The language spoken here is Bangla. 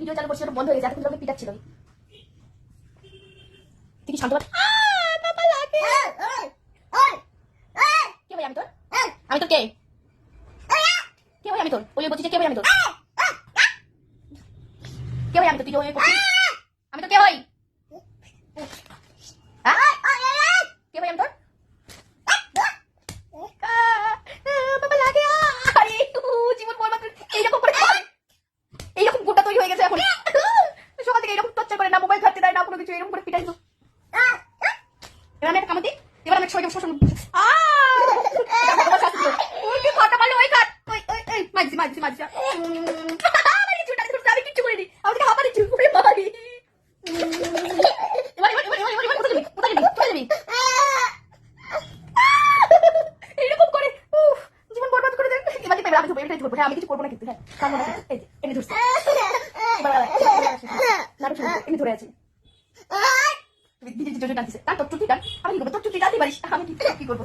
ভিডিও চালু করছি ওটা বন্ধ হয়ে গেছে, এতক্ষণ পিটাচ্ছিল। তুই কি শান্ত বাবা লাগে? কে ভাই আমি তোর? আমি তোর কে? কে ভাই আমি তোর? ওই বলছিস কে ভাই আমি তোর? কে ভাই আমি তোর? তুই ওই বলছিস আমি তো কে ভাই? কে ভাই আমি তোর? বাবা লাগে। আরে জীবন বরবাদ এইরকম করে এইরকম গোটা তৈরি হয়ে গেছে এখন। সকাল থেকে এরকম টর্চার করে, না মোবাইল ধরতে দেয় না কোনো কিছু, এরকম করে পিটাইছো। এবার আমি একটা কামড় দিই, এবার আমি সবাইকে শোষণ আমি কিচ্ছু করিনি, আমাকে হাঁপা দিচ্ছি। এইরকম করে জীবন বরবাদ করে দেয়। এবার কি আমি এটাই ধরবো। হ্যাঁ আমি কিছু করবো না কিন্তু। হ্যাঁ কামড় না, এই যে এনে ধরছি। এমনি ধরে আছি। টানছে তার তোর চুটি টান, আমি কি করবো? তোর চুটি টানতে পারিস, আমি কি করবো?